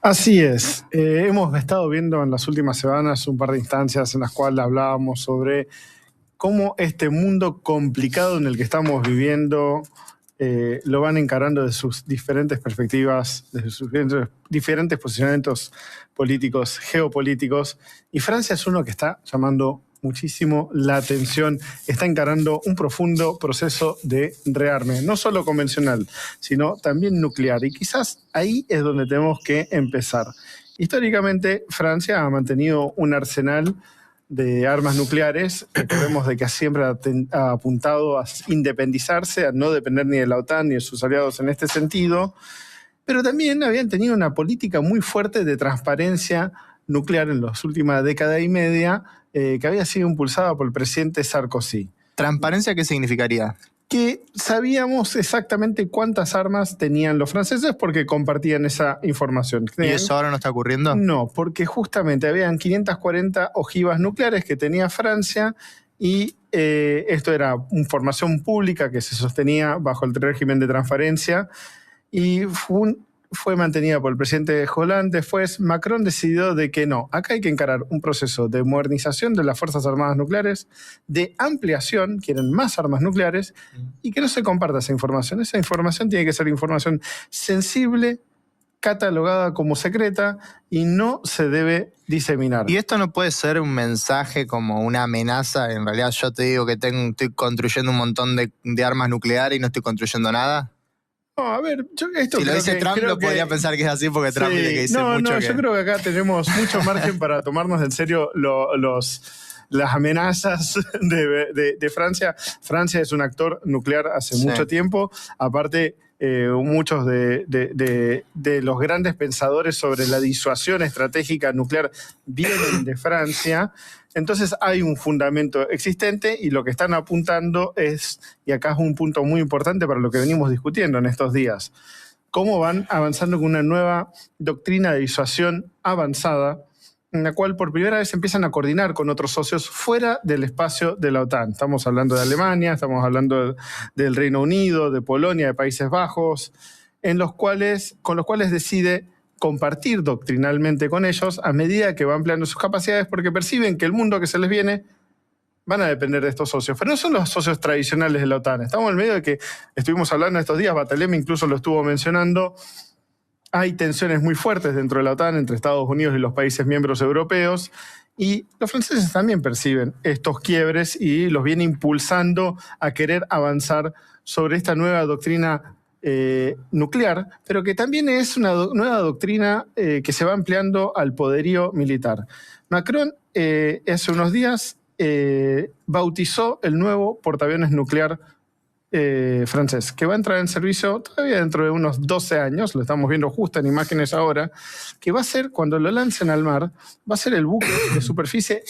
Así es. Hemos estado viendo en las últimas semanas un par de instancias en las cuales hablábamos sobre cómo este mundo complicado en el que estamos viviendo lo van encarando de sus diferentes perspectivas, desde sus diferentes posicionamientos políticos, geopolíticos. Y Francia es uno que está llamando muchísimo la atención, está encarando un profundo proceso de rearme, no solo convencional, sino también nuclear. Y quizás ahí es donde tenemos que empezar. Históricamente, Francia ha mantenido un arsenal de armas nucleares. Recordemos de que siempre ha apuntado a independizarse, a no depender ni de la OTAN ni de sus aliados en este sentido, pero también habían tenido una política muy fuerte de transparencia nuclear en las últimas década y media, que había sido impulsada por el presidente Sarkozy. ¿Transparencia qué significaría? Que sabíamos exactamente cuántas armas tenían los franceses porque compartían esa información. ¿Y eso ahora no está ocurriendo? No, porque justamente habían 540 ojivas nucleares que tenía Francia y esto era información pública que se sostenía bajo el régimen de transparencia y fue mantenida por el presidente Hollande. Después Macron decidió de que no, acá hay que encarar un proceso de modernización de las Fuerzas Armadas Nucleares, de ampliación, quieren más armas nucleares, y que no se comparta esa información. Esa información tiene que ser información sensible, catalogada como secreta y no se debe diseminar. ¿Y esto no puede ser un mensaje como una amenaza? En realidad yo te digo que estoy construyendo un montón de armas nucleares y no estoy construyendo nada. No, a ver, si lo dice Trump, lo podría pensar que es así porque Trump tiene que decir mucho. No, yo creo que acá tenemos mucho margen para tomarnos en serio las amenazas de Francia. Francia es un actor nuclear hace mucho tiempo. Aparte, muchos de los grandes pensadores sobre la disuasión estratégica nuclear vienen de Francia. Entonces hay un fundamento existente y lo que están apuntando es, y acá es un punto muy importante para lo que venimos discutiendo en estos días, cómo van avanzando con una nueva doctrina de disuasión avanzada, en la cual por primera vez empiezan a coordinar con otros socios fuera del espacio de la OTAN. Estamos hablando de Alemania, estamos hablando del Reino Unido, de Polonia, de Países Bajos, con los cuales decide compartir doctrinalmente con ellos a medida que va ampliando sus capacidades porque perciben que el mundo que se les viene van a depender de estos socios. Pero no son los socios tradicionales de la OTAN. Estamos en medio de que estuvimos hablando estos días, Bartolomé incluso lo estuvo mencionando, hay tensiones muy fuertes dentro de la OTAN entre Estados Unidos y los países miembros europeos y los franceses también perciben estos quiebres y los viene impulsando a querer avanzar sobre esta nueva doctrina nuclear, pero que también es una nueva doctrina que se va ampliando al poderío militar. Macron hace unos días bautizó el nuevo portaaviones nuclear francés, que va a entrar en servicio todavía dentro de unos 12 años, lo estamos viendo justo en imágenes ahora, que va a ser, cuando lo lancen al mar, va a ser el buque de superficie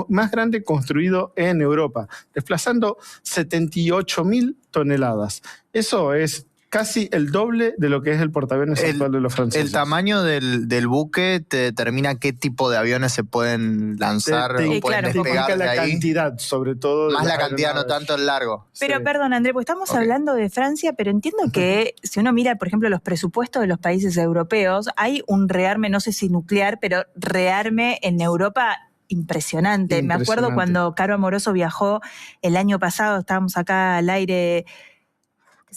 más grande construido en Europa, desplazando 78.000 toneladas. Eso es casi el doble de lo que es el portaaviones actual de los franceses. ¿El tamaño del buque te determina qué tipo de aviones se pueden lanzar o pueden despegar de ahí? La cantidad, sobre todo. Más la cantidad, no tanto el largo. Pero perdón, André, porque estamos hablando de Francia, pero entiendo que si uno mira, por ejemplo, los presupuestos de los países europeos, hay un rearme, no sé si nuclear, pero rearme en Europa impresionante. Me acuerdo cuando Caro Amoroso viajó el año pasado, estábamos acá al aire,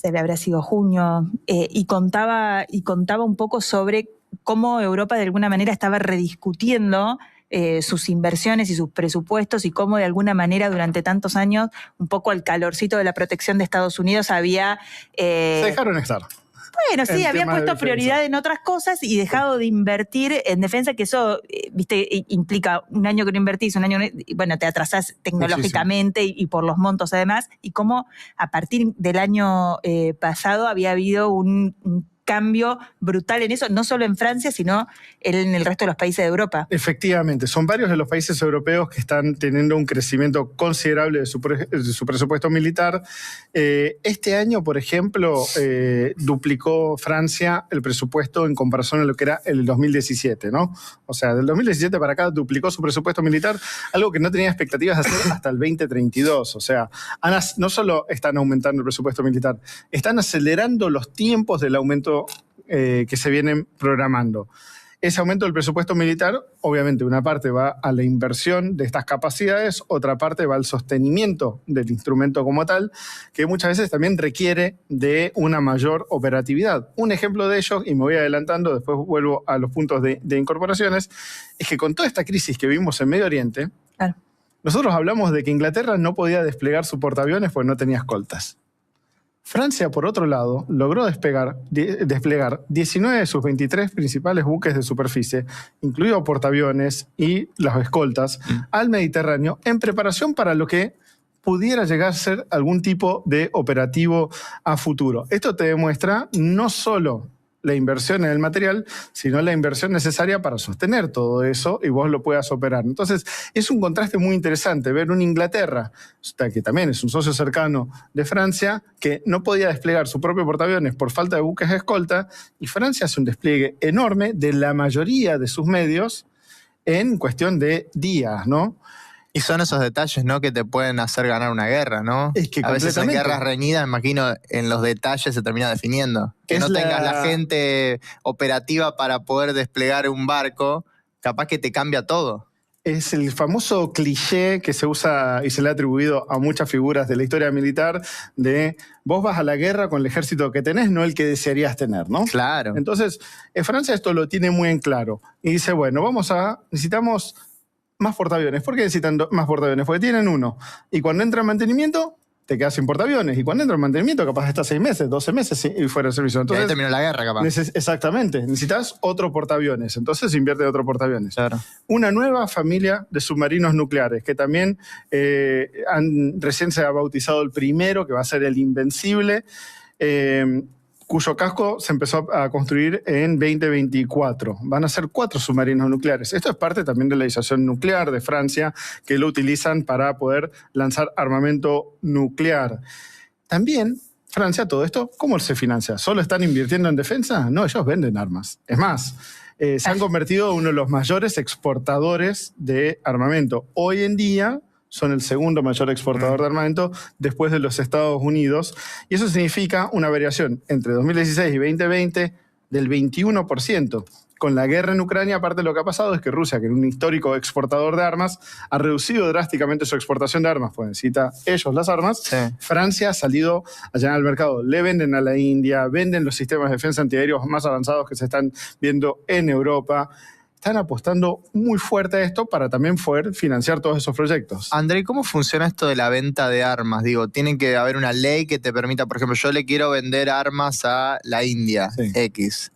habrá sido junio, y contaba un poco sobre cómo Europa de alguna manera estaba rediscutiendo sus inversiones y sus presupuestos y cómo de alguna manera durante tantos años un poco al calorcito de la protección de Estados Unidos había... se dejaron estar. Bueno, sí, había puesto prioridad en otras cosas y dejado de invertir en defensa, que eso, viste, implica un año que no invertís, un año bueno, te atrasás tecnológicamente y por los montos además, y cómo a partir del año pasado había habido un cambio brutal en eso, no solo en Francia, sino en el resto de los países de Europa. Efectivamente, son varios de los países europeos que están teniendo un crecimiento considerable de su presupuesto militar. Este año, por ejemplo, duplicó Francia el presupuesto en comparación a lo que era el 2017, ¿no? O sea, del 2017 para acá duplicó su presupuesto militar, algo que no tenía expectativas de hacer hasta el 2032. O sea, no solo están aumentando el presupuesto militar, están acelerando los tiempos del aumento que se vienen programando. Ese aumento del presupuesto militar, obviamente una parte va a la inversión de estas capacidades, otra parte va al sostenimiento del instrumento como tal, que muchas veces también requiere de una mayor operatividad. Un ejemplo de ello, y me voy adelantando, después vuelvo a los puntos de incorporaciones, es que con toda esta crisis que vimos en Medio Oriente, Claro. nosotros hablamos de que Inglaterra no podía desplegar su portaaviones porque no tenía escoltas. Francia, por otro lado, logró desplegar 19 de sus 23 principales buques de superficie, incluidos portaaviones y las escoltas, al Mediterráneo en preparación para lo que pudiera llegar a ser algún tipo de operativo a futuro. Esto te demuestra no solo la inversión en el material, sino la inversión necesaria para sostener todo eso y vos lo puedas operar. Entonces, es un contraste muy interesante ver una Inglaterra, que también es un socio cercano de Francia, que no podía desplegar su propio portaaviones por falta de buques de escolta, y Francia hace un despliegue enorme de la mayoría de sus medios en cuestión de días, ¿no? Y son esos detalles, ¿no?, que te pueden hacer ganar una guerra, ¿no? Es que a veces en completamente. guerras reñidas, imagino, en los detalles se termina definiendo. Que Es no tengas la gente operativa para poder desplegar un barco, capaz que te cambia todo. Es el famoso cliché que se usa y se le ha atribuido a muchas figuras de la historia militar de vos vas a la guerra con el ejército que tenés, no el que desearías tener, ¿no? Claro. Entonces, en Francia esto lo tiene muy en claro. Y dice, bueno, necesitamos más portaaviones. ¿Por qué necesitan más portaaviones? Porque tienen uno. Y cuando entra en mantenimiento, te quedas sin portaaviones. Y cuando entra en mantenimiento, capaz está 6 meses, 12 meses y fuera de servicio. Y Entonces, ahí terminó la guerra, capaz. Exactamente. Necesitas otro portaaviones. Entonces invierte en otro portaaviones. Claro. Una nueva familia de submarinos nucleares, que también recién se ha bautizado el primero, que va a ser el Invencible, cuyo casco se empezó a construir en 2024. Van a ser 4 submarinos nucleares. Esto es parte también de la disuasión nuclear de Francia, que lo utilizan para poder lanzar armamento nuclear. También Francia, todo esto, ¿cómo se financia? ¿Solo están invirtiendo en defensa? No, ellos venden armas. Es más, se han convertido en uno de los mayores exportadores de armamento. Hoy en día son el segundo mayor exportador de armamento después de los Estados Unidos. Y eso significa una variación entre 2016 y 2020 del 21%. Con la guerra en Ucrania, aparte de lo que ha pasado es que Rusia, que era un histórico exportador de armas, ha reducido drásticamente su exportación de armas, pues necesita ellos las armas. Sí. Francia ha salido a llenar el mercado. Le venden a la India, venden los sistemas de defensa antiaéreos más avanzados que se están viendo en Europa. Están apostando muy fuerte a esto para también poder financiar todos esos proyectos. André, ¿cómo funciona esto de la venta de armas? Digo, tiene que haber una ley que te permita, por ejemplo, yo le quiero vender armas a la India, Sí. X.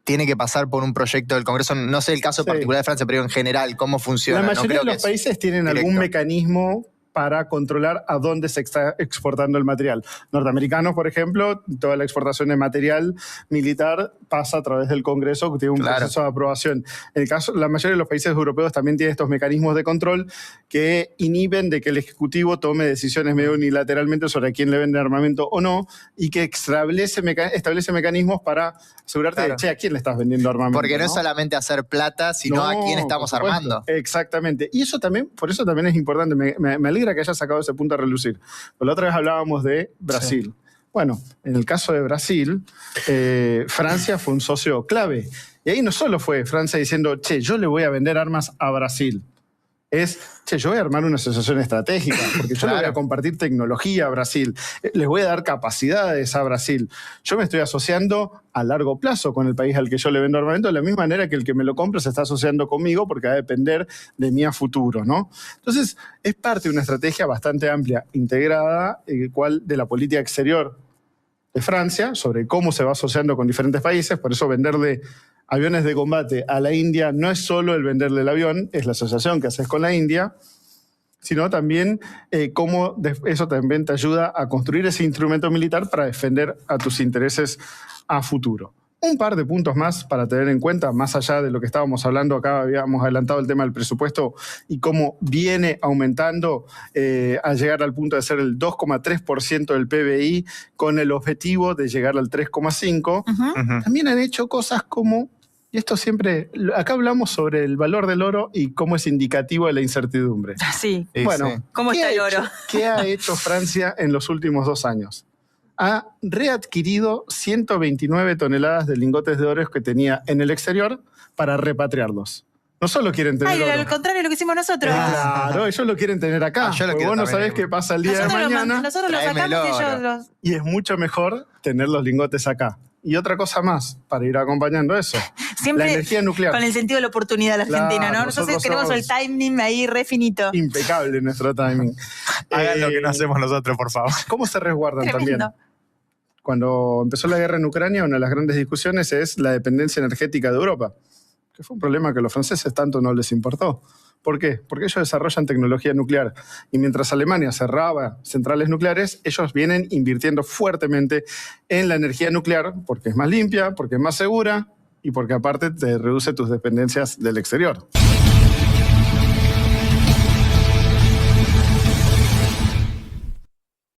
Tiene que pasar por un proyecto del Congreso. No sé el caso Sí. particular de Francia, pero en general, ¿cómo funciona? La No mayoría creo de que los es países tienen directo. algún mecanismo para controlar a dónde se está exportando el material. Norteamericanos, por ejemplo, toda la exportación de material militar pasa a través del Congreso, que tiene un Claro. proceso de aprobación. En el caso, la mayoría de los países europeos también tienen estos mecanismos de control que inhiben de que el Ejecutivo tome decisiones medio unilateralmente sobre a quién le vende armamento o no, y que establece mecanismos para asegurarte Claro. de, che, ¿a quién le estás vendiendo armamento? Porque no es solamente hacer plata, sino a quién estamos por supuesto. armando. Exactamente. Y eso también, por eso también es importante. Me alegra que hayas sacado ese punto a relucir. Por la otra vez hablábamos de Brasil. Bueno, en el caso de Brasil, Francia fue un socio clave. Y ahí no solo fue Francia diciendo, che, yo le voy a vender armas a Brasil. Che, yo voy a armar una asociación estratégica, porque yo le voy a compartir tecnología a Brasil, les voy a dar capacidades a Brasil. Yo me estoy asociando a largo plazo con el país al que yo le vendo armamento, de la misma manera que el que me lo compra se está asociando conmigo, porque va a depender de mí a futuro, ¿no? Entonces, es parte de una estrategia bastante amplia, integrada, de la política exterior de Francia, sobre cómo se va asociando con diferentes países. Por eso venderle aviones de combate a la India no es solo el venderle el avión, es la asociación que haces con la India, sino también cómo eso también te ayuda a construir ese instrumento militar para defender a tus intereses a futuro. Un par de puntos más para tener en cuenta, más allá de lo que estábamos hablando acá, habíamos adelantado el tema del presupuesto y cómo viene aumentando a llegar al punto de ser el 2,3% del PBI con el objetivo de llegar al 3,5%. Ujú. También han hecho cosas como, y esto siempre, acá hablamos sobre el valor del oro y cómo es indicativo de la incertidumbre. Sí. Sí, Bueno, sí. ¿Cómo ¿qué está el ha oro? hecho- ¿Qué ha hecho Francia en los últimos 2 años? ha readquirido 129 toneladas de lingotes de oro que tenía en el exterior para repatriarlos. No solo quieren tener oro. Al contrario de lo que hicimos nosotros. Claro, ellos lo quieren tener acá. Yo lo Porque quiero vos no también. sabés qué pasa el día de mañana. Nosotros lo Tráeme sacamos el y ellos oro. los... Y es mucho mejor tener los lingotes acá. Y otra cosa más, para ir acompañando eso. Siempre la energía nuclear. con el sentido de la oportunidad del Claro, argentino, ¿no? nosotros Nosotros tenemos somos- el timing ahí re finito. Impecable nuestro timing. Hagan lo que no hacemos nosotros, por favor. ¿Cómo se resguardan Tremendo. también? Cuando empezó la guerra en Ucrania, una de las grandes discusiones es la dependencia energética de Europa, que fue un problema que a los franceses tanto no les importó. ¿Por qué? Porque ellos desarrollan tecnología nuclear. Y mientras Alemania cerraba centrales nucleares, ellos vienen invirtiendo fuertemente en la energía nuclear porque es más limpia, porque es más segura y porque aparte te reduce tus dependencias del exterior.